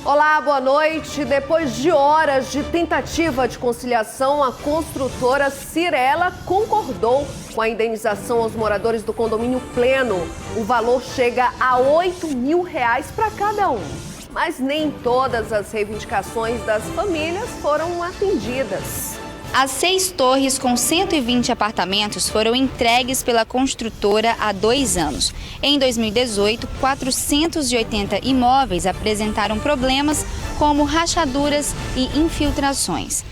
Olá, boa noite. Depois de horas de tentativa de conciliação, a construtora Cyrela concordou com a indenização aos moradores do condomínio Pleno. O valor chega a R$8.000 para cada um. Mas nem todas as reivindicações das famílias foram atendidas. As 6 torres com 120 apartamentos foram entregues pela construtora há 2 anos. Em 2018, 480 imóveis apresentaram problemas como rachaduras e infiltrações.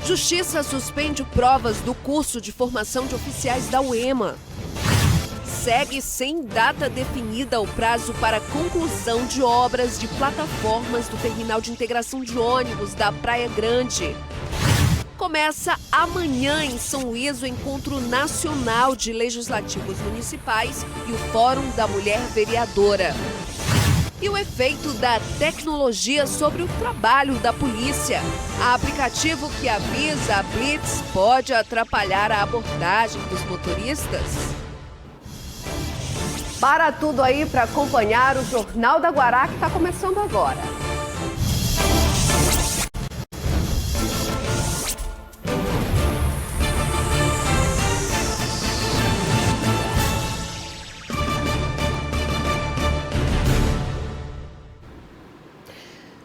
Justiça suspende provas do curso de formação de oficiais da UEMA. Segue sem data definida o prazo para conclusão de obras de plataformas do terminal de integração de ônibus da Praia Grande. Começa amanhã em São Luís o Encontro Nacional de Legislativos Municipais e o Fórum da Mulher Vereadora. E o efeito da tecnologia sobre o trabalho da polícia. O aplicativo que avisa a Blitz pode atrapalhar a abordagem dos motoristas. Para tudo aí para acompanhar o Jornal da Guará, que está começando agora.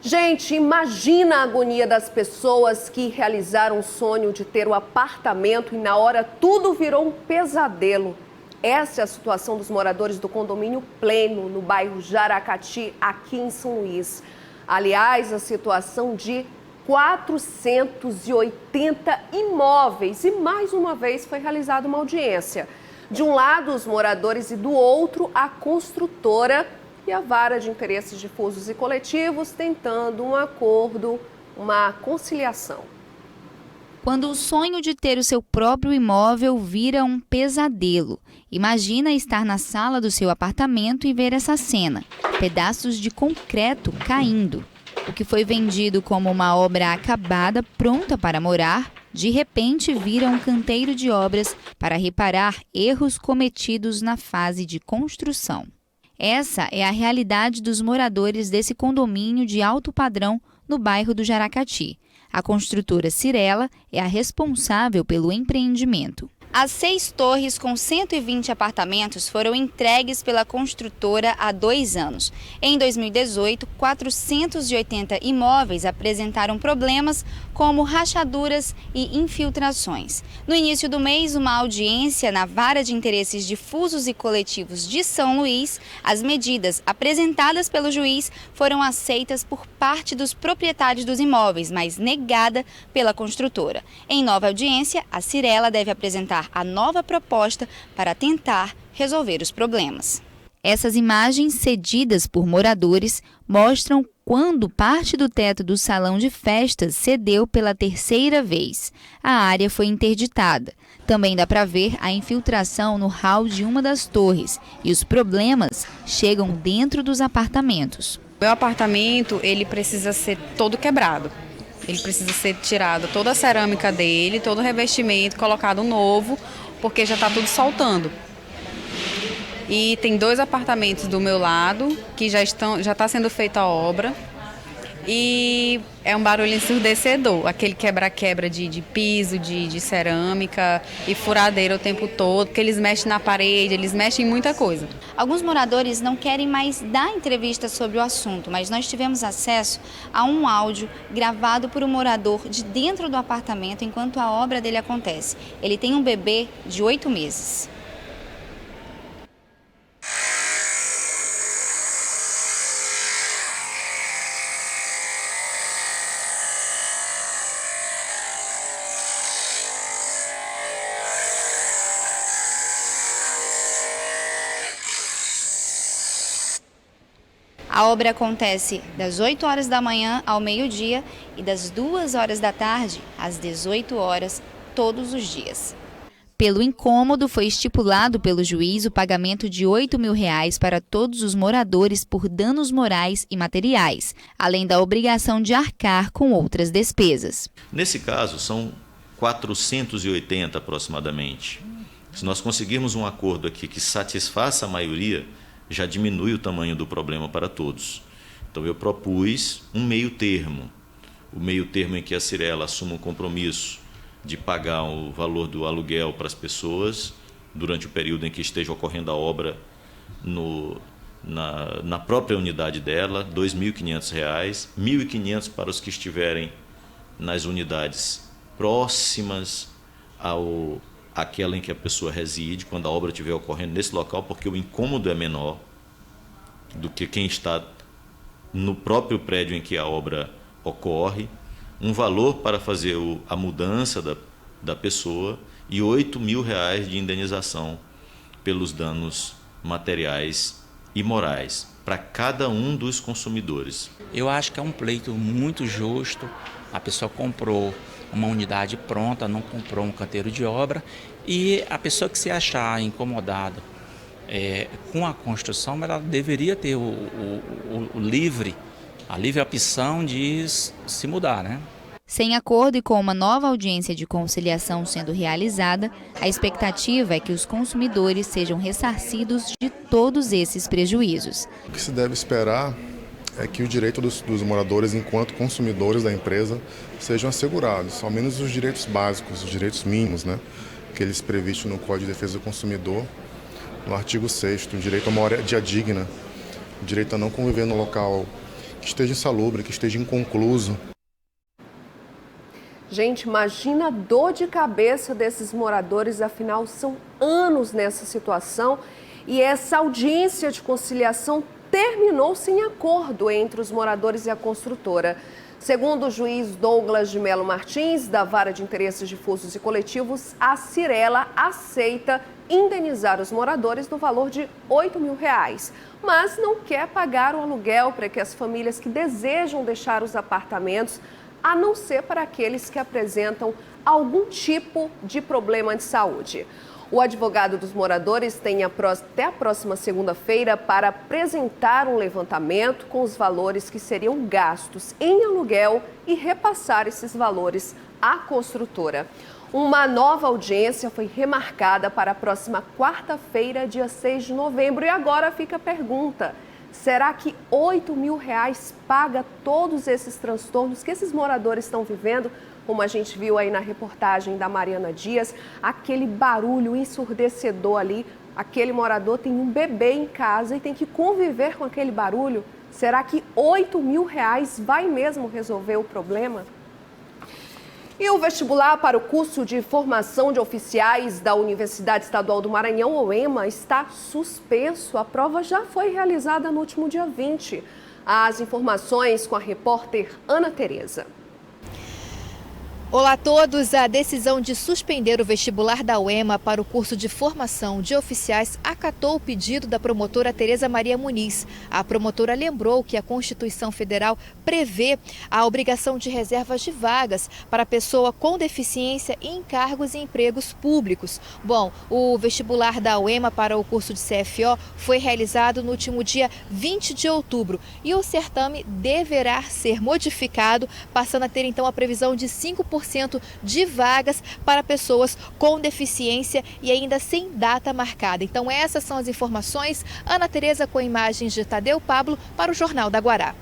Gente, imagina a agonia das pessoas que realizaram o sonho de ter o apartamento e na hora tudo virou um pesadelo. Essa é a situação dos moradores do condomínio Pleno, no bairro Jaracati, aqui em São Luís. Aliás, a situação de 480 imóveis e mais uma vez foi realizada uma audiência. De um lado, os moradores e do outro, a construtora e a vara de interesses difusos e coletivos tentando um acordo, uma conciliação. Quando o sonho de ter o seu próprio imóvel vira um pesadelo. Imagina estar na sala do seu apartamento e ver essa cena. Pedaços de concreto caindo. O que foi vendido como uma obra acabada, pronta para morar, de repente vira um canteiro de obras para reparar erros cometidos na fase de construção. Essa é a realidade dos moradores desse condomínio de alto padrão no bairro do Jaracati. A construtora Cyrela é a responsável pelo empreendimento. As 6 torres com 120 apartamentos foram entregues pela construtora há 2 anos. Em 2018, 480 imóveis apresentaram problemas como rachaduras e infiltrações. No início do mês, uma audiência na Vara de Interesses Difusos e Coletivos de São Luís, as medidas apresentadas pelo juiz foram aceitas por parte dos proprietários dos imóveis, mas negada pela construtora. Em nova audiência, a Cyrela deve apresentar a nova proposta para tentar resolver os problemas. Essas imagens cedidas por moradores mostram quando parte do teto do salão de festas cedeu pela 3ª vez. A área foi interditada. Também dá para ver a infiltração no hall de uma das torres e os problemas chegam dentro dos apartamentos. Meu apartamento, ele precisa ser todo quebrado. Ele precisa ser tirado toda a cerâmica dele, todo o revestimento, colocado novo, porque já está tudo soltando. E tem 2 apartamentos do meu lado, que já está sendo feita a obra. E é um barulho ensurdecedor, aquele quebra-quebra de piso, de cerâmica e furadeira o tempo todo, porque eles mexem na parede, eles mexem em muita coisa. Alguns moradores não querem mais dar entrevista sobre o assunto, mas nós tivemos acesso a um áudio gravado por um morador de dentro do apartamento enquanto a obra dele acontece. Ele tem um bebê de 8 meses. A obra acontece das 8 horas da manhã ao meio-dia e das 2 horas da tarde às 18 horas, todos os dias. Pelo incômodo, foi estipulado pelo juiz o pagamento de R$8.000 para todos os moradores por danos morais e materiais, além da obrigação de arcar com outras despesas. Nesse caso, são 480 aproximadamente. Se nós conseguirmos um acordo aqui que satisfaça a maioria, já diminui o tamanho do problema para todos. Então eu propus um meio termo. O meio termo em que a Cyrela assuma um compromisso de pagar o valor do aluguel para as pessoas durante o período em que esteja ocorrendo a obra na própria unidade dela, R$ 2.500, R$ 1.500 para os que estiverem nas unidades próximas àquela em que a pessoa reside, quando a obra estiver ocorrendo nesse local, porque o incômodo é menor do que quem está no próprio prédio em que a obra ocorre, um valor para fazer a mudança da pessoa e R$ 8.000 de indenização pelos danos materiais e morais para cada um dos consumidores. Eu acho que é um pleito muito justo. A pessoa comprou uma unidade pronta, não comprou um canteiro de obra, e a pessoa que se achar incomodada com a construção, ela deveria ter a livre opção de se mudar, né? Sem acordo e com uma nova audiência de conciliação sendo realizada, a expectativa é que os consumidores sejam ressarcidos de todos esses prejuízos. O que se deve esperar é que o direito dos moradores, enquanto consumidores da empresa, sejam assegurados, ao menos os direitos básicos, os direitos mínimos, né? Aqueles previstos no Código de Defesa do Consumidor, no artigo 6º, o direito a uma moradia digna, o direito a não conviver no local que esteja insalubre, que esteja inconcluso. Gente, imagina a dor de cabeça desses moradores, afinal são anos nessa situação e essa audiência de conciliação terminou sem acordo entre os moradores e a construtora. Segundo o juiz Douglas de Melo Martins, da Vara de Interesses Difusos e Coletivos, a Cyrela aceita indenizar os moradores no valor de R$ 8.000, mas não quer pagar o aluguel para que as famílias que desejam deixar os apartamentos, a não ser para aqueles que apresentam algum tipo de problema de saúde. O advogado dos moradores tem até a próxima segunda-feira para apresentar um levantamento com os valores que seriam gastos em aluguel e repassar esses valores à construtora. Uma nova audiência foi remarcada para a próxima quarta-feira, dia 6 de novembro. E agora fica a pergunta: será que R$ 8.000 paga todos esses transtornos que esses moradores estão vivendo? Como a gente viu aí na reportagem da Mariana Dias, aquele barulho ensurdecedor ali, aquele morador tem um bebê em casa e tem que conviver com aquele barulho. Será que R$ 8.000 vai mesmo resolver o problema? E o vestibular para o curso de formação de oficiais da Universidade Estadual do Maranhão, UEMA, está suspenso. A prova já foi realizada no último dia 20. As informações com a repórter Ana Tereza. Olá a todos. A decisão de suspender o vestibular da UEMA para o curso de formação de oficiais acatou o pedido da promotora Tereza Maria Muniz. A promotora lembrou que a Constituição Federal prevê a obrigação de reservas de vagas para pessoa com deficiência em cargos e empregos públicos. Bom, o vestibular da UEMA para o curso de CFO foi realizado no último dia 20 de outubro e o certame deverá ser modificado, passando a ter então a previsão de 5% de vagas para pessoas com deficiência e ainda sem data marcada. Então essas são as informações. Ana Tereza com imagens de Tadeu Pablo para o Jornal da Guará.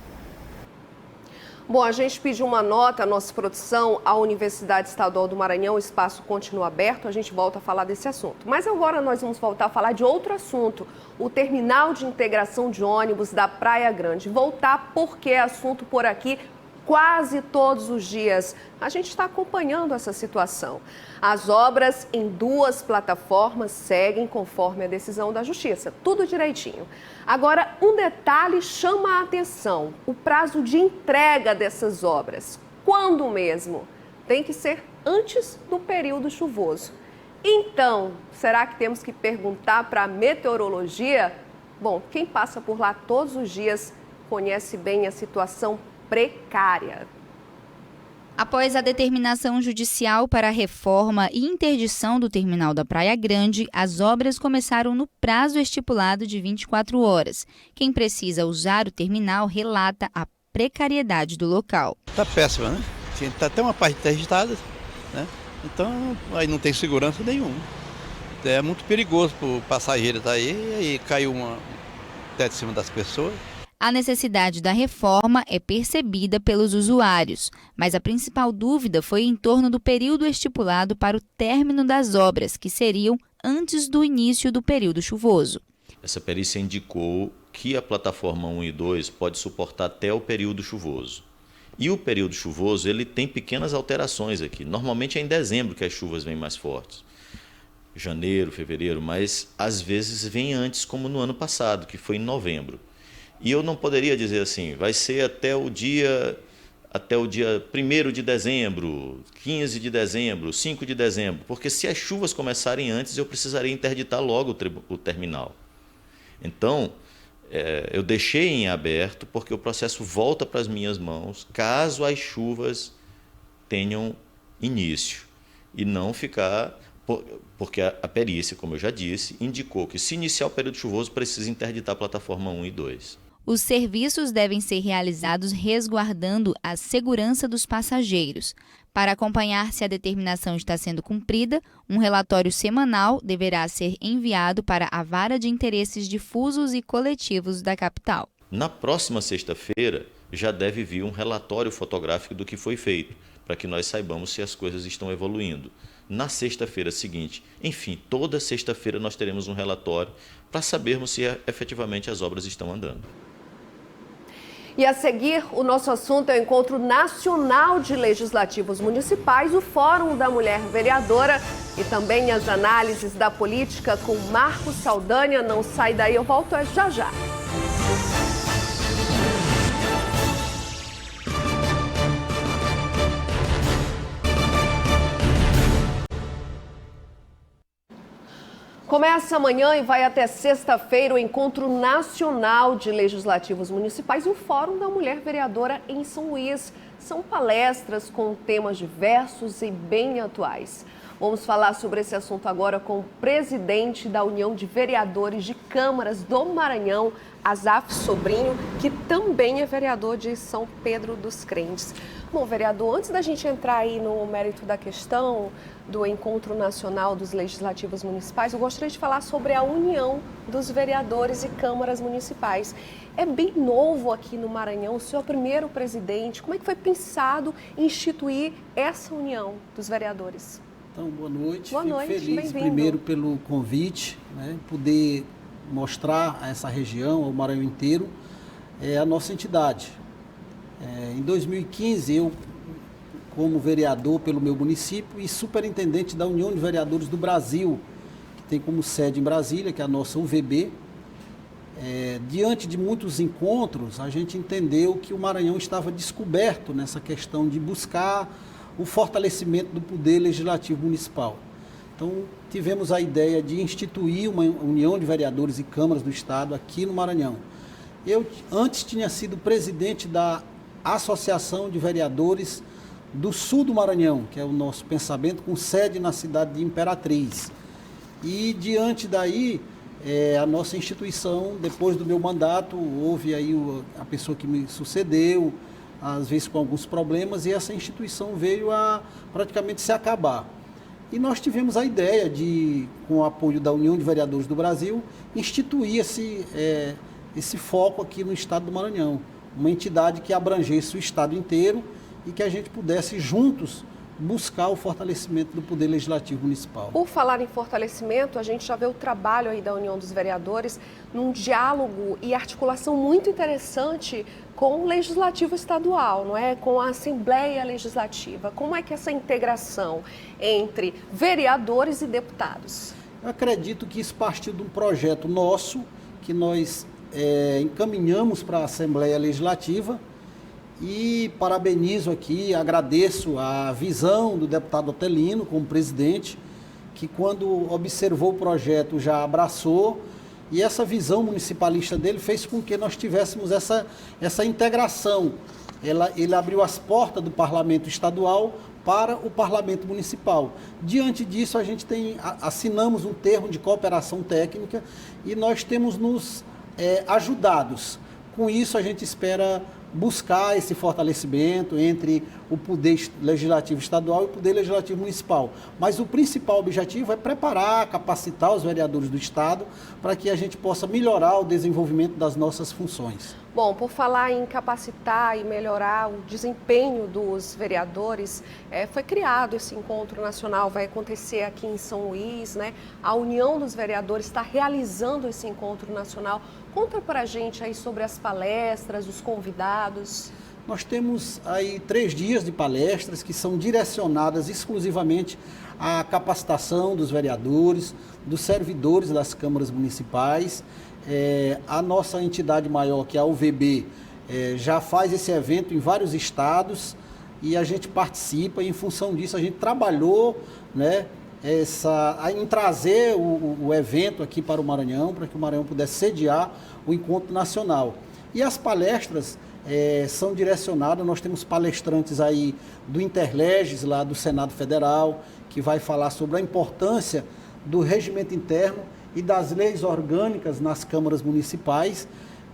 Bom, a gente pediu uma nota, a nossa produção, à Universidade Estadual do Maranhão, o espaço continua aberto, a gente volta a falar desse assunto. Mas agora nós vamos voltar a falar de outro assunto, o terminal de integração de ônibus da Praia Grande. Voltar porque é assunto por aqui quase todos os dias. A gente está acompanhando essa situação. As obras em 2 plataformas seguem conforme a decisão da Justiça, tudo direitinho. Agora, um detalhe chama a atenção: o prazo de entrega dessas obras. Quando mesmo? Tem que ser antes do período chuvoso. Então, será que temos que perguntar para a meteorologia? Bom, quem passa por lá todos os dias conhece bem a situação precária. Após a determinação judicial para a reforma e interdição do terminal da Praia Grande, as obras começaram no prazo estipulado de 24 horas. Quem precisa usar o terminal relata a precariedade do local. Está péssima, né? Está até uma parte interditada, né? Então aí não tem segurança nenhuma. É muito perigoso para o passageiro estar aí, e aí caiu uma teto em cima das pessoas. A necessidade da reforma é percebida pelos usuários, mas a principal dúvida foi em torno do período estipulado para o término das obras, que seriam antes do início do período chuvoso. Essa perícia indicou que a plataforma 1 e 2 pode suportar até o período chuvoso. E o período chuvoso ele tem pequenas alterações aqui. Normalmente é em dezembro que as chuvas vêm mais fortes. Janeiro, fevereiro, mas às vezes vem antes, como no ano passado, que foi em novembro. E eu não poderia dizer assim, vai ser até o dia 1º de dezembro, 15 de dezembro, 5 de dezembro, porque se as chuvas começarem antes, eu precisaria interditar logo o terminal. Então, eu deixei em aberto, porque o processo volta para as minhas mãos, caso as chuvas tenham início, e não ficar... Porque a perícia, como eu já disse, indicou que se iniciar o período chuvoso, precisa interditar a plataforma 1 e 2. Os serviços devem ser realizados resguardando a segurança dos passageiros. Para acompanhar se a determinação está sendo cumprida, um relatório semanal deverá ser enviado para a Vara de Interesses Difusos e Coletivos da capital. Na próxima sexta-feira, já deve vir um relatório fotográfico do que foi feito, para que nós saibamos se as coisas estão evoluindo. Na sexta-feira seguinte, enfim, toda sexta-feira nós teremos um relatório para sabermos se efetivamente as obras estão andando. E a seguir, o nosso assunto é o Encontro Nacional de Legislativos Municipais, o Fórum da Mulher Vereadora e também as análises da política com Marcos Saldanha. Não sai daí, eu volto já já. Começa amanhã e vai até sexta-feira o Encontro Nacional de Legislativos Municipais e o Fórum da Mulher Vereadora em São Luís. São palestras com temas diversos e bem atuais. Vamos falar sobre esse assunto agora com o presidente da União de Vereadores de Câmaras do Maranhão, Azaf Sobrinho, que também é vereador de São Pedro dos Crentes. Bom, vereador, antes da gente entrar aí no mérito da questão do Encontro Nacional dos Legislativos Municipais, eu gostaria de falar sobre a união dos vereadores e câmaras municipais. É bem novo aqui no Maranhão, o senhor é o primeiro presidente. Como é que foi pensado instituir essa união dos vereadores? Então, boa noite. Boa noite, Fico feliz bem-vindo. Primeiro pelo convite, poder mostrar a essa região, ao Maranhão inteiro, a nossa entidade. Em 2015, eu, como vereador pelo meu município e superintendente da União de Vereadores do Brasil, que tem como sede em Brasília, que é a nossa UVB, diante de muitos encontros, a gente entendeu que o Maranhão estava descoberto nessa questão de buscar o fortalecimento do poder legislativo municipal. Então, tivemos a ideia de instituir uma união de vereadores e câmaras do Estado aqui no Maranhão. Eu antes tinha sido presidente da Associação de Vereadores do Sul do Maranhão, que é o nosso pensamento, com sede na cidade de Imperatriz. E diante daí, a nossa instituição, depois do meu mandato, houve aí a pessoa que me sucedeu, às vezes com alguns problemas, e essa instituição veio a praticamente se acabar. E nós tivemos a ideia de, com o apoio da União de Vereadores do Brasil, instituir esse foco aqui no estado do Maranhão. Uma entidade que abrangesse o estado inteiro e que a gente pudesse juntos buscar o fortalecimento do poder legislativo municipal. Por falar em fortalecimento, a gente já vê o trabalho aí da União dos Vereadores num diálogo e articulação muito interessante com o Legislativo Estadual, não é? Com a Assembleia Legislativa. Como é que é essa integração entre vereadores e deputados? Eu acredito que isso partiu de um projeto nosso, que nós encaminhamos para a Assembleia Legislativa, e parabenizo aqui, agradeço a visão do deputado Otelino como presidente, que quando observou o projeto já abraçou, e essa visão municipalista dele fez com que nós tivéssemos essa integração. Ele abriu as portas do parlamento estadual para o parlamento municipal. Diante disso, a gente assinamos um termo de cooperação técnica e nós temos nos ajudados. Com isso, a gente espera buscar esse fortalecimento entre o poder legislativo estadual e o poder legislativo municipal. Mas o principal objetivo é preparar, capacitar os vereadores do estado para que a gente possa melhorar o desenvolvimento das nossas funções. Bom, por falar em capacitar e melhorar o desempenho dos vereadores, foi criado esse encontro nacional, vai acontecer aqui em São Luís, né? A União dos Vereadores está realizando esse encontro nacional. Conta para a gente aí sobre as palestras, os convidados. Nós temos aí 3 dias de palestras que são direcionadas exclusivamente à capacitação dos vereadores, dos servidores das câmaras municipais. A nossa entidade maior, que é a UVB, já faz esse evento em vários estados e a gente participa, e em função disso a gente trabalhou, né, em trazer o evento aqui para o Maranhão, para que o Maranhão pudesse sediar o encontro nacional. E as palestras são direcionadas, nós temos palestrantes aí do Interleges, lá do Senado Federal, que vai falar sobre a importância do regimento interno e das leis orgânicas nas câmaras municipais,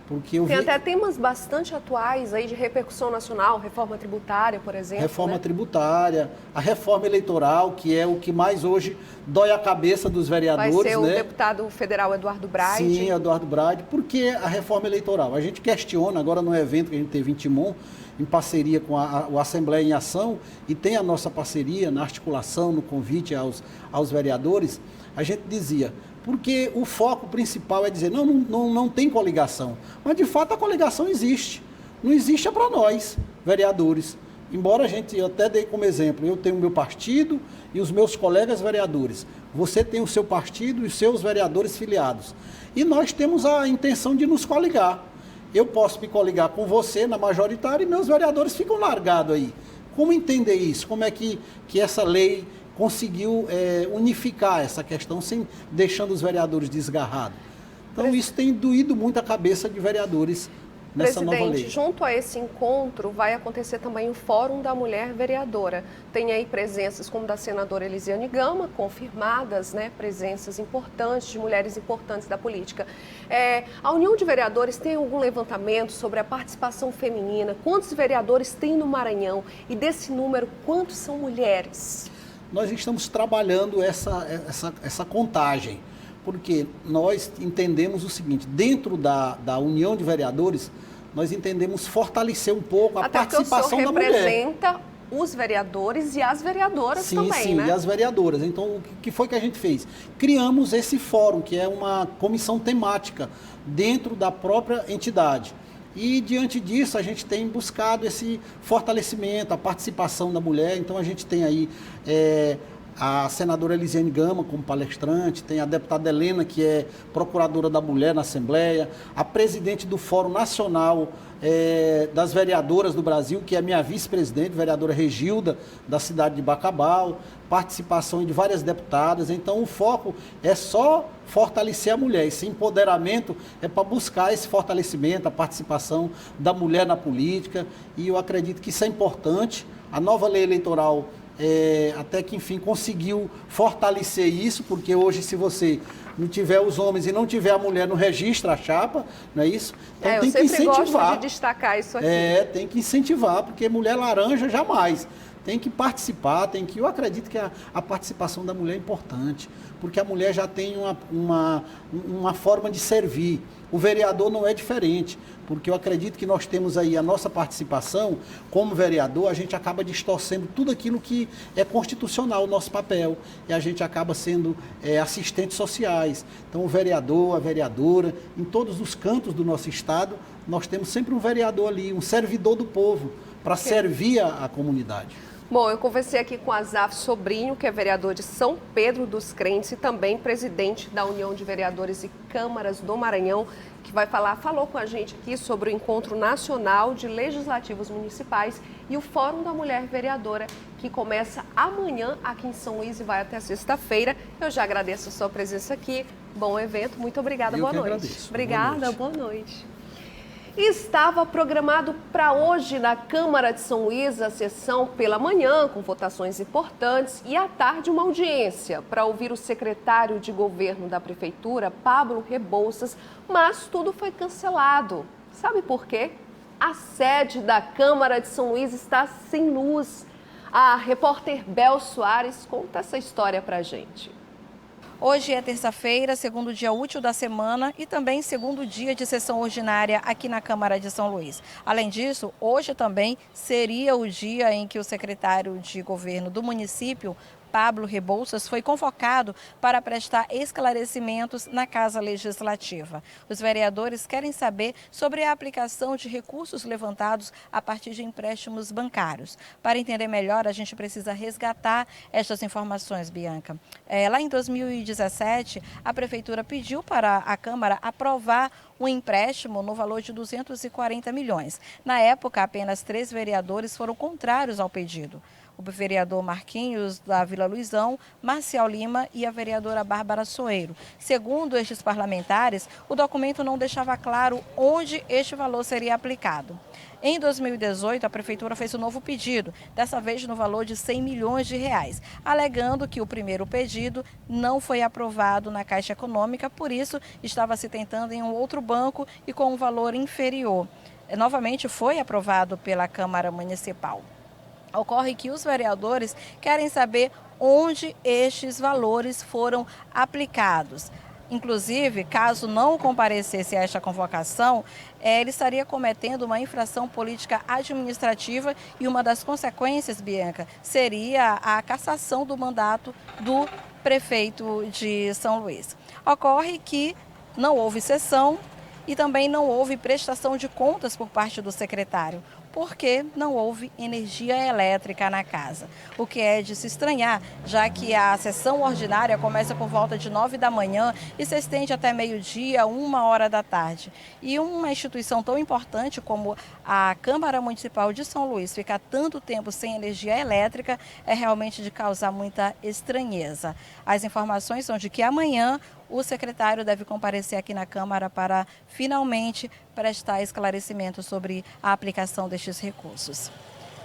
porque Tem até temas bastante atuais aí de repercussão nacional, reforma tributária, por exemplo. Reforma né? tributária, a reforma eleitoral, que é o que mais hoje dói a cabeça dos vereadores. Vai ser o deputado federal Eduardo Braide. Sim, Eduardo Braide. Por que a reforma eleitoral? A gente questiona agora no evento que a gente teve em Timon, em parceria com o Assembleia em Ação, e tem a nossa parceria na articulação, no convite aos vereadores, a gente dizia, porque o foco principal é dizer, não tem coligação. Mas, de fato, a coligação existe. Não existe é para nós, vereadores. Embora eu até dei como exemplo, eu tenho o meu partido e os meus colegas vereadores. Você tem o seu partido e os seus vereadores filiados. E nós temos a intenção de nos coligar. Eu posso me coligar com você na majoritária e meus vereadores ficam largados aí. Como entender isso? Como é que essa lei conseguiu unificar essa questão, sem deixando os vereadores desgarrados? Então, isso tem doído muito a cabeça de vereadores nessa nova lei. Presidente, junto a esse encontro vai acontecer também o Fórum da Mulher Vereadora. Tem aí presenças como da senadora Elisiane Gama, confirmadas, né, presenças importantes de mulheres importantes da política. A União de Vereadores tem algum levantamento sobre a participação feminina? Quantos vereadores tem no Maranhão? E desse número, quantos são mulheres? Nós estamos trabalhando essa contagem, porque nós entendemos o seguinte, dentro da União de Vereadores, nós entendemos fortalecer um pouco a participação da mulher. Até porque o senhor representa os vereadores e as vereadoras também, sim, né? E as vereadoras. Então, o que foi que a gente fez? Criamos esse fórum, que é uma comissão temática dentro da própria entidade. E, diante disso, a gente tem buscado esse fortalecimento, a participação da mulher. Então, a gente tem aí a senadora Elisiane Gama como palestrante, tem a deputada Helena, que é procuradora da mulher na Assembleia, a presidente do Fórum Nacional das Vereadoras do Brasil, que é minha vice-presidente, vereadora Regilda, da cidade de Bacabal, participação de várias deputadas. Então, o foco é só fortalecer a mulher. Esse empoderamento é para buscar esse fortalecimento, a participação da mulher na política, e eu acredito que isso é importante. A nova lei eleitoral até que, enfim, conseguiu fortalecer isso, porque hoje, se você não tiver os homens e não tiver a mulher, não registra a chapa, não é isso? Então tem que incentivar. Eu sempre gosto de destacar isso aqui. Tem que incentivar, porque mulher laranja jamais. Tem que participar, eu acredito que a participação da mulher é importante, porque a mulher já tem uma forma de servir. O vereador não é diferente, porque eu acredito que nós temos aí a nossa participação como vereador, a gente acaba distorcendo tudo aquilo que é constitucional, o nosso papel, e a gente acaba sendo assistentes sociais. Então, o vereador, a vereadora, em todos os cantos do nosso estado, nós temos sempre um vereador ali, um servidor do povo, para servir a comunidade. Bom, eu conversei aqui com Azaf Sobrinho, que é vereador de São Pedro dos Crentes e também presidente da União de Vereadores e Câmaras do Maranhão, que falou com a gente aqui sobre o Encontro Nacional de Legislativos Municipais e o Fórum da Mulher Vereadora, que começa amanhã aqui em São Luís e vai até sexta-feira. Eu já agradeço a sua presença aqui. Bom evento, muito obrigada, boa noite. Agradeço. Obrigada, boa noite. Estava programado para hoje na Câmara de São Luís a sessão pela manhã, com votações importantes, e à tarde uma audiência para ouvir o secretário de governo da Prefeitura, Pablo Rebouças, mas tudo foi cancelado. Sabe por quê? A sede da Câmara de São Luís está sem luz. A repórter Bel Soares conta essa história para a gente. Hoje é terça-feira, segundo dia útil da semana e também segundo dia de sessão ordinária aqui na Câmara de São Luís. Além disso, hoje também seria o dia em que o secretário de governo do município, Pablo Rebouças, foi convocado para prestar esclarecimentos na Casa Legislativa. Os vereadores querem saber sobre a aplicação de recursos levantados a partir de empréstimos bancários. Para entender melhor, a gente precisa resgatar estas informações, Bianca. Lá em 2017, a Prefeitura pediu para a Câmara aprovar um empréstimo no valor de 240 milhões. Na época, apenas 3 vereadores foram contrários ao pedido. O vereador Marquinhos, da Vila Luizão, Marcial Lima e a vereadora Bárbara Soeiro. Segundo estes parlamentares, o documento não deixava claro onde este valor seria aplicado. Em 2018, a Prefeitura fez um novo pedido, dessa vez no valor de 100 milhões de reais, alegando que o primeiro pedido não foi aprovado na Caixa Econômica, por isso estava se tentando em um outro banco e com um valor inferior. Novamente foi aprovado pela Câmara Municipal. Ocorre que os vereadores querem saber onde estes valores foram aplicados. Inclusive, caso não comparecesse a esta convocação, ele estaria cometendo uma infração política administrativa e uma das consequências, Bianca, seria a cassação do mandato do prefeito de São Luís. Ocorre que não houve sessão e também não houve prestação de contas por parte do secretário, porque não houve energia elétrica na casa. O que é de se estranhar, já que a sessão ordinária começa por volta de 9 da manhã e se estende até meio-dia, 1h da tarde. E uma instituição tão importante como a Câmara Municipal de São Luís ficar tanto tempo sem energia elétrica é realmente de causar muita estranheza. As informações são de que amanhã o secretário deve comparecer aqui na Câmara para finalmente prestar esclarecimento sobre a aplicação destes recursos.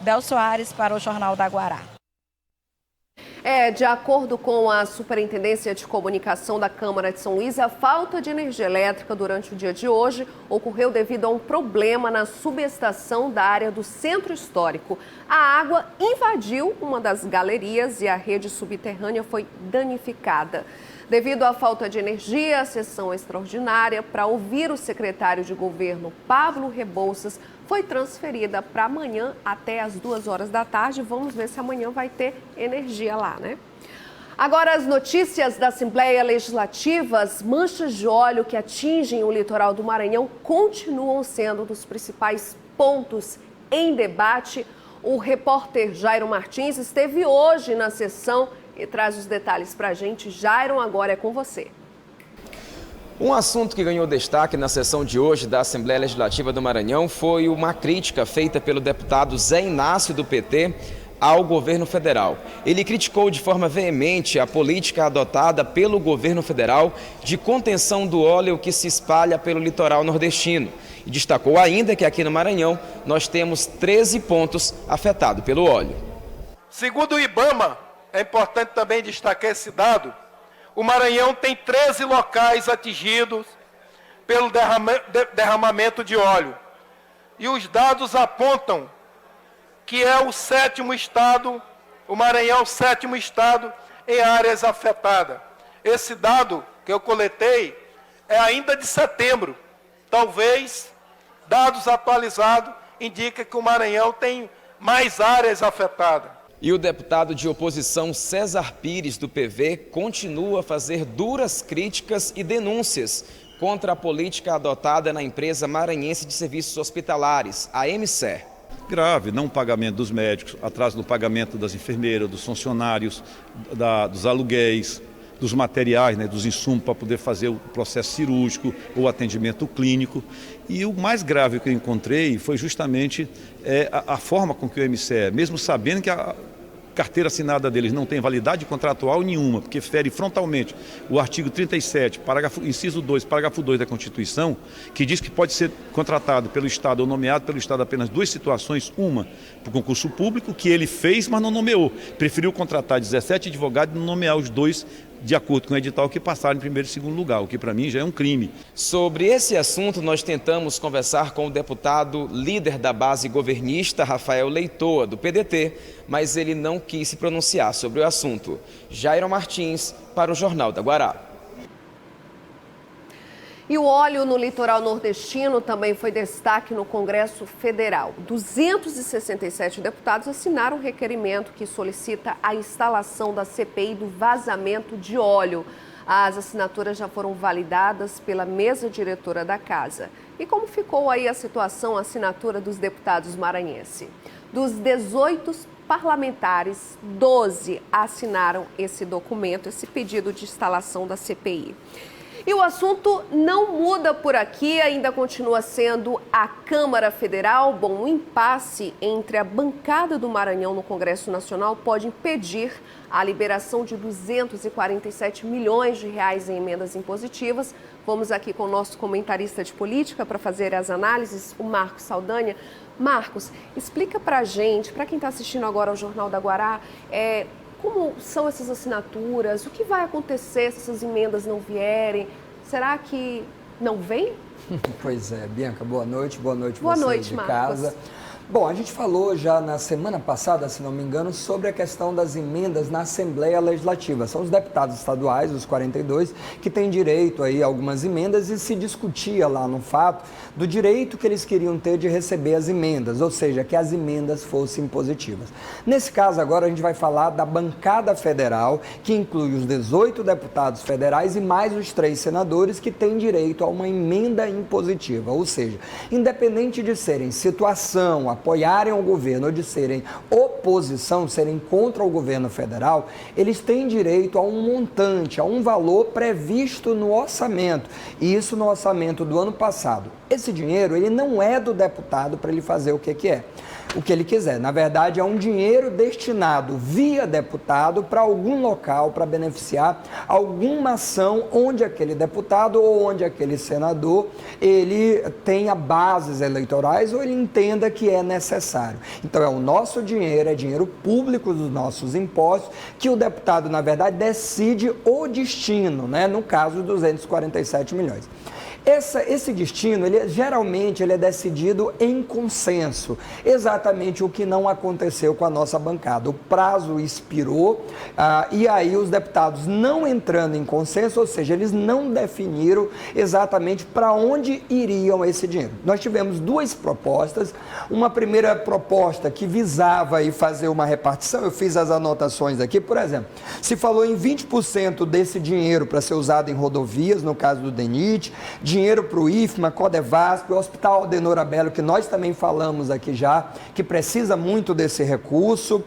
Bel Soares para o Jornal da Guará. De acordo com a Superintendência de Comunicação da Câmara de São Luís, a falta de energia elétrica durante o dia de hoje ocorreu devido a um problema na subestação da área do Centro Histórico. A água invadiu uma das galerias e a rede subterrânea foi danificada. Devido à falta de energia, a sessão extraordinária para ouvir o secretário de governo, Pablo Rebouças, foi transferida para amanhã até às 2h da tarde. Vamos ver se amanhã vai ter energia lá, né? Agora, as notícias da Assembleia Legislativa, as manchas de óleo que atingem o litoral do Maranhão continuam sendo um dos principais pontos em debate. O repórter Jairo Martins esteve hoje na sessão e traz os detalhes para a gente. Jairo, agora é com você. Um assunto que ganhou destaque na sessão de hoje da Assembleia Legislativa do Maranhão foi uma crítica feita pelo deputado Zé Inácio, do PT, ao governo federal. Ele criticou de forma veemente a política adotada pelo governo federal de contenção do óleo que se espalha pelo litoral nordestino. E destacou ainda que aqui no Maranhão nós temos 13 pontos afetados pelo óleo. Segundo o IBAMA, é importante também destacar esse dado, o Maranhão tem 13 locais atingidos pelo derramamento de óleo. E os dados apontam que é o 7º estado, o Maranhão é o 7º estado em áreas afetadas. Esse dado que eu coletei é ainda de setembro. Talvez, dados atualizados, indiquem que o Maranhão tem mais áreas afetadas. E o deputado de oposição César Pires, do PV, continua a fazer duras críticas e denúncias contra a política adotada na empresa maranhense de serviços hospitalares, a MSER. Grave, não pagamento dos médicos, atraso no pagamento das enfermeiras, dos funcionários, dos aluguéis, dos materiais, dos insumos para poder fazer o processo cirúrgico ou atendimento clínico. E o mais grave que eu encontrei foi justamente a forma com que o MSER, mesmo sabendo que a carteira assinada deles não tem validade contratual nenhuma, porque fere frontalmente o artigo 37, inciso 2, parágrafo 2 da Constituição, que diz que pode ser contratado pelo Estado ou nomeado pelo Estado apenas 2 situações, uma por concurso público, que ele fez, mas não nomeou. Preferiu contratar 17 advogados e não nomear os 2 de acordo com o edital, que passaram em primeiro e segundo lugar, o que para mim já é um crime. Sobre esse assunto, nós tentamos conversar com o deputado líder da base governista, Rafael Leitoa, do PDT, mas ele não quis se pronunciar sobre o assunto. Jairo Martins, para o Jornal da Guará. E o óleo no litoral nordestino também foi destaque no Congresso Federal. 267 deputados assinaram um requerimento que solicita a instalação da CPI do vazamento de óleo. As assinaturas já foram validadas pela mesa diretora da casa. E como ficou aí a situação, a assinatura dos deputados maranhenses? Dos 18 parlamentares, 12 assinaram esse documento, esse pedido de instalação da CPI. E o assunto não muda por aqui, ainda continua sendo a Câmara Federal. Bom, o impasse entre a bancada do Maranhão no Congresso Nacional pode impedir a liberação de 247 milhões de reais em emendas impositivas. Vamos aqui com o nosso comentarista de política para fazer as análises, o Marcos Saldanha. Marcos, explica para a gente, para quem está assistindo agora ao Jornal da Guará, como são essas assinaturas? O que vai acontecer se essas emendas não vierem? Será que não vem? Pois é, Bianca, boa noite Boa você noite, de Marcos. casa. Bom, a gente falou já na semana passada, se não me engano, sobre a questão das emendas na Assembleia Legislativa. São os deputados estaduais, os 42, que têm direito aí a algumas emendas e se discutia lá no fato do direito que eles queriam ter de receber as emendas, ou seja, que as emendas fossem positivas. Nesse caso agora a gente vai falar da bancada federal, que inclui os 18 deputados federais e mais os 3 senadores que têm direito a uma emenda impositiva, ou seja, independente de serem situação, apoiarem o governo ou de serem oposição, serem contra o governo federal, eles têm direito a um montante, a um valor previsto no orçamento, e isso no orçamento do ano passado. Esse dinheiro, ele não é do deputado para ele fazer o que é. O que ele quiser. Na verdade, é um dinheiro destinado via deputado para algum local, para beneficiar alguma ação onde aquele deputado ou onde aquele senador, ele tenha bases eleitorais ou ele entenda que é necessário. Então, é o nosso dinheiro, é dinheiro público dos nossos impostos, que o deputado, na verdade, decide o destino, né? No caso, 247 milhões. Esse destino, geralmente, ele é decidido em consenso, exatamente o que não aconteceu com a nossa bancada. O prazo expirou e aí os deputados não entrando em consenso, ou seja, eles não definiram exatamente para onde iriam esse dinheiro. Nós tivemos 2 propostas, uma primeira proposta que visava aí fazer uma repartição, eu fiz as anotações aqui, por exemplo, se falou em 20% desse dinheiro para ser usado em rodovias, no caso do DENIT, dinheiro para o IFMA, Codevasp, o Hospital Aldenor Abelo, que nós também falamos aqui já, que precisa muito desse recurso,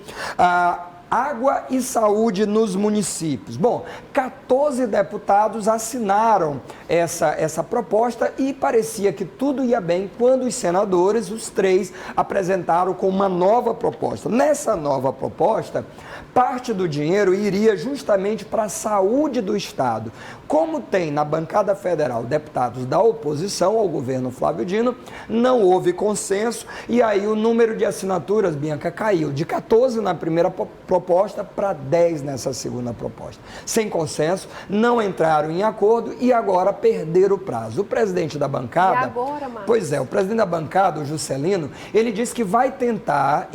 água e saúde nos municípios. Bom, 14 deputados assinaram essa proposta e parecia que tudo ia bem quando os senadores, os 3, apresentaram com uma nova proposta. Nessa nova proposta, parte do dinheiro iria justamente para a saúde do Estado. Como tem na bancada federal deputados da oposição ao governo Flávio Dino, não houve consenso e aí o número de assinaturas, Bianca, caiu de 14 na primeira proposta para 10 nessa segunda proposta. Sem consenso, não entraram em acordo e agora perderam o prazo. O presidente da bancada... E agora, Marcos? Pois é, o presidente da bancada, o Juscelino, ele disse que vai tentar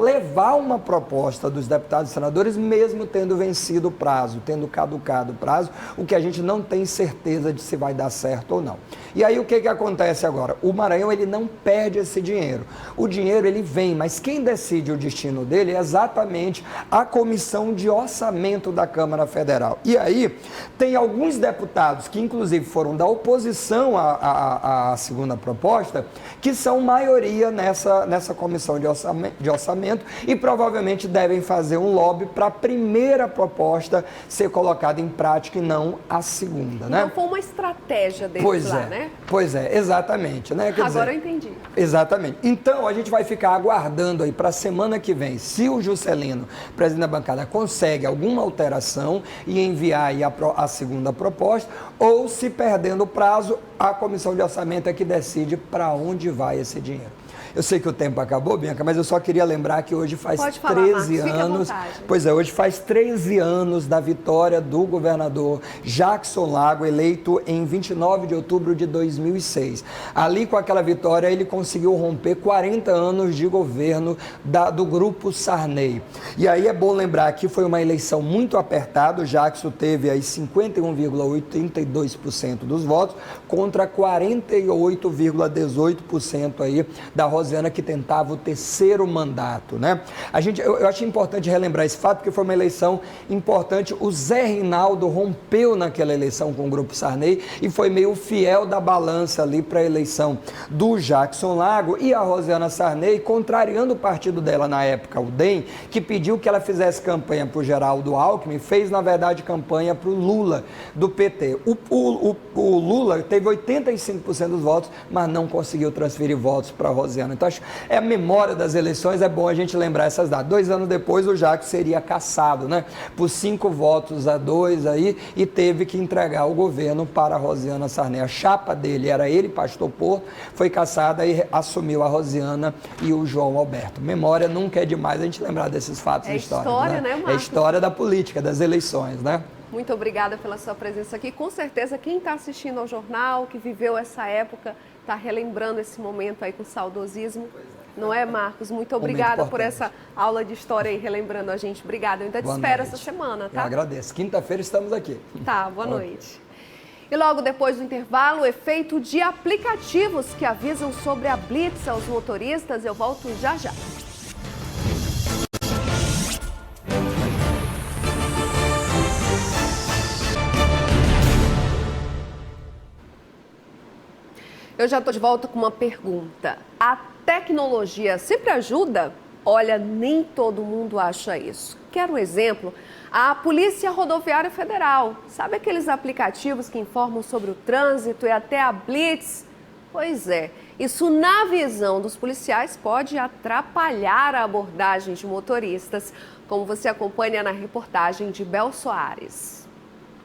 levar uma proposta dos deputados e senadores, mesmo tendo vencido o prazo, tendo caducado o prazo, o que a gente não tem certeza de se vai dar certo ou não. E aí o que acontece agora? O Maranhão, ele não perde esse dinheiro. O dinheiro, ele vem, mas quem decide o destino dele é exatamente a Comissão de Orçamento da Câmara Federal. E aí tem alguns deputados que inclusive foram da oposição à segunda proposta, que são maioria nessa Comissão de Orçamento e provavelmente devem fazer um lobby para a primeira proposta ser colocada em prática e não a segunda, né? Então foi uma estratégia deles né? Pois é, exatamente, né? Agora eu entendi. Exatamente. Então, a gente vai ficar aguardando aí para a semana que vem, se o Juscelino, presidente da bancada, consegue alguma alteração e enviar aí a segunda proposta, ou se perdendo o prazo, a Comissão de Orçamento é que decide para onde vai esse dinheiro. Eu sei que o tempo acabou, Bianca, mas eu só queria lembrar que hoje faz 13 anos. Pois é, hoje faz 13 anos da vitória do governador Jackson Lago, eleito em 29 de outubro de 2006. Ali, com aquela vitória, ele conseguiu romper 40 anos de governo do Grupo Sarney. E aí é bom lembrar que foi uma eleição muito apertada. O Jackson teve aí 51,82% dos votos contra 48,18% aí da Rosiana, que tentava o terceiro mandato, né? Eu acho importante relembrar esse fato, porque foi uma eleição importante. O Zé Rinaldo rompeu naquela eleição com o Grupo Sarney e foi meio fiel da balança ali para a eleição do Jackson Lago, e a Rosiana Sarney, contrariando o partido dela na época, o DEM, que pediu que ela fizesse campanha para o Geraldo Alckmin, fez na verdade campanha para o Lula do PT. O Lula teve 85% dos votos, mas não conseguiu transferir votos para a Rosiana. Então, acho que a memória das eleições, é bom a gente lembrar essas datas. 2 anos depois, o Jackson seria cassado, né, por 5-2 aí, e teve que entregar o governo para a Rosiana Sarney. A chapa dele era ele, Pastor Porto, foi cassada e assumiu a Rosiana e o João Alberto. Memória nunca é demais a gente lembrar desses fatos históricos. História, né, Marcos? É história da política, das eleições, né? Muito obrigada pela sua presença aqui. Com certeza, quem está assistindo ao jornal, que viveu essa época, está relembrando esse momento aí com saudosismo. Não é, Marcos? Muito obrigada por essa aula de história aí, relembrando a gente. Obrigada. Eu ainda te espero essa semana, tá? Eu agradeço. Quinta-feira estamos aqui. Tá, boa noite. E logo depois do intervalo, o efeito de aplicativos que avisam sobre a blitz aos motoristas. Eu volto já já. Eu já estou de volta com uma pergunta. A tecnologia sempre ajuda? Olha, nem todo mundo acha isso. Quero um exemplo? A Polícia Rodoviária Federal. Sabe aqueles aplicativos que informam sobre o trânsito e até a blitz? Pois é, isso na visão dos policiais pode atrapalhar a abordagem de motoristas, como você acompanha na reportagem de Bel Soares.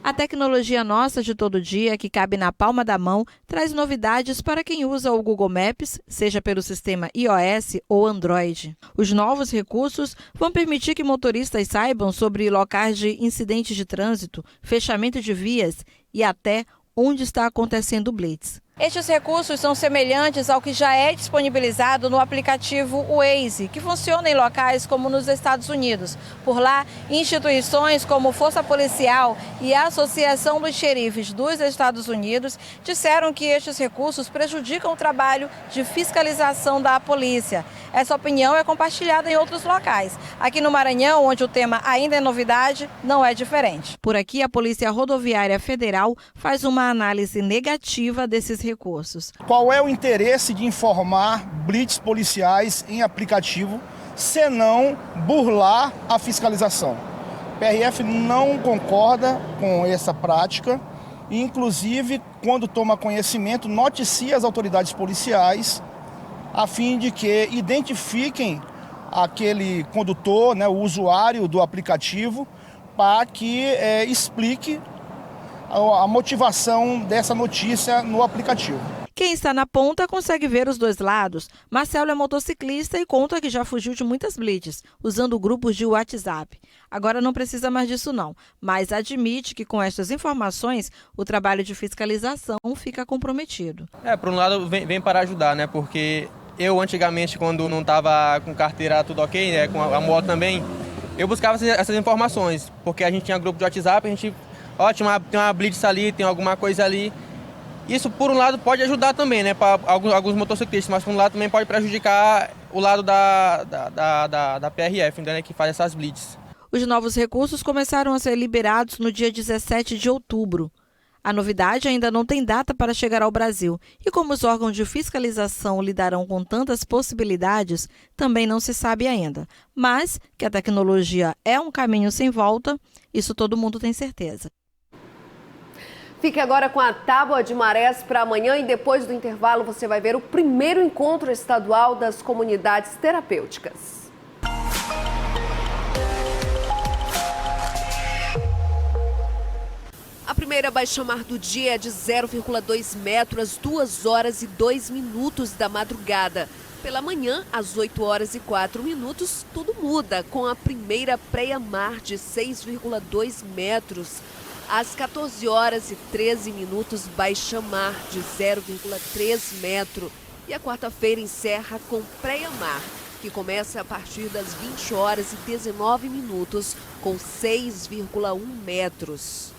A tecnologia nossa de todo dia, que cabe na palma da mão, traz novidades para quem usa o Google Maps, seja pelo sistema iOS ou Android. Os novos recursos vão permitir que motoristas saibam sobre locais de incidentes de trânsito, fechamento de vias e até onde está acontecendo o blitz. Estes recursos são semelhantes ao que já é disponibilizado no aplicativo Waze, que funciona em locais como nos Estados Unidos. Por lá, instituições como Força Policial e a Associação dos Xerifes dos Estados Unidos disseram que estes recursos prejudicam o trabalho de fiscalização da polícia. Essa opinião é compartilhada em outros locais. Aqui no Maranhão, onde o tema ainda é novidade, não é diferente. Por aqui, a Polícia Rodoviária Federal faz uma análise negativa desses recursos. Qual é o interesse de informar blitz policiais em aplicativo, senão burlar a fiscalização? O PRF não concorda com essa prática e, inclusive, quando toma conhecimento, noticia as autoridades policiais a fim de que identifiquem aquele condutor, né, o usuário do aplicativo, para que explique a motivação dessa notícia no aplicativo. Quem está na ponta consegue ver os dois lados. Marcelo é motociclista e conta que já fugiu de muitas blitz, usando grupos de WhatsApp. Agora não precisa mais disso não, mas admite que com estas informações o trabalho de fiscalização fica comprometido. Por um lado vem para ajudar, né? Porque eu antigamente, quando não estava com carteira tudo ok, né, com a moto também, eu buscava essas informações, porque a gente tinha grupo de WhatsApp, a gente... tem uma blitz ali, tem alguma coisa ali. Isso, por um lado, pode ajudar também, né, para alguns motociclistas, mas por um lado também pode prejudicar o lado da PRF, né, que faz essas blitz. Os novos recursos começaram a ser liberados no dia 17 de outubro. A novidade ainda não tem data para chegar ao Brasil. E como os órgãos de fiscalização lidarão com tantas possibilidades, também não se sabe ainda. Mas que a tecnologia é um caminho sem volta, isso todo mundo tem certeza. Fique agora com a tábua de marés para amanhã e depois do intervalo você vai ver o primeiro encontro estadual das comunidades terapêuticas. A primeira baixa-mar do dia é de 0,2 metros às 2 horas e 2 minutos da madrugada. Pela manhã, às 8h04, tudo muda com a primeira praia-mar de 6,2 metros. Às 14h13, baixa-mar de 0,3 metro. E a quarta-feira encerra com praia-mar, que começa a partir das 20h19, com 6,1 metros.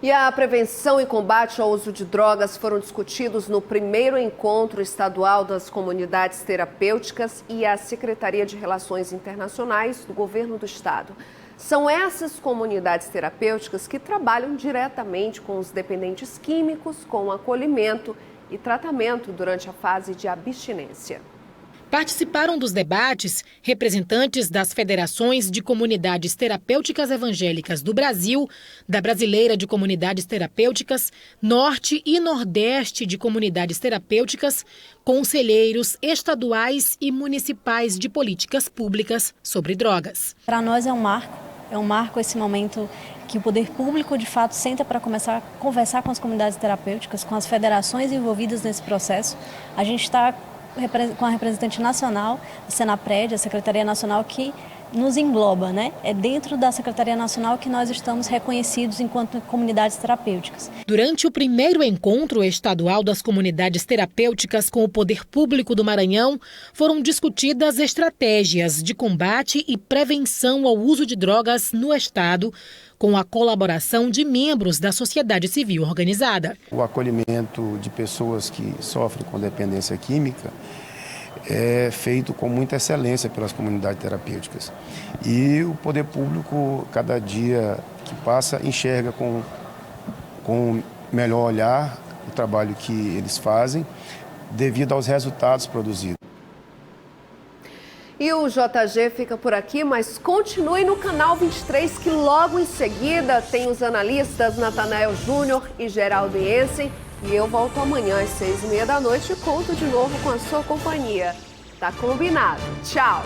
E a prevenção e combate ao uso de drogas foram discutidos no primeiro encontro estadual das comunidades terapêuticas e a Secretaria de Relações Internacionais do Governo do Estado. São essas comunidades terapêuticas que trabalham diretamente com os dependentes químicos, com acolhimento e tratamento durante a fase de abstinência. Participaram dos debates representantes das federações de comunidades terapêuticas evangélicas do Brasil, da Brasileira de Comunidades Terapêuticas, Norte e Nordeste de Comunidades Terapêuticas, conselheiros estaduais e municipais de políticas públicas sobre drogas. Para nós é um marco esse momento que o poder público de fato senta para começar a conversar com as comunidades terapêuticas, com as federações envolvidas nesse processo. A gente está com a representante nacional, a Senapred, a Secretaria Nacional, que nos engloba, né? É dentro da Secretaria Nacional que nós estamos reconhecidos enquanto comunidades terapêuticas. Durante o primeiro encontro estadual das comunidades terapêuticas com o Poder Público do Maranhão, foram discutidas estratégias de combate e prevenção ao uso de drogas no estado, com a colaboração de membros da sociedade civil organizada. O acolhimento de pessoas que sofrem com dependência química é feito com muita excelência pelas comunidades terapêuticas. E o poder público, cada dia que passa, enxerga com melhor olhar o trabalho que eles fazem, devido aos resultados produzidos. E o JG fica por aqui, mas continue no canal 23, que logo em seguida tem os analistas Natanael Júnior e Geraldo Jensen. E eu volto amanhã às 6h30 e conto de novo com a sua companhia. Tá combinado. Tchau!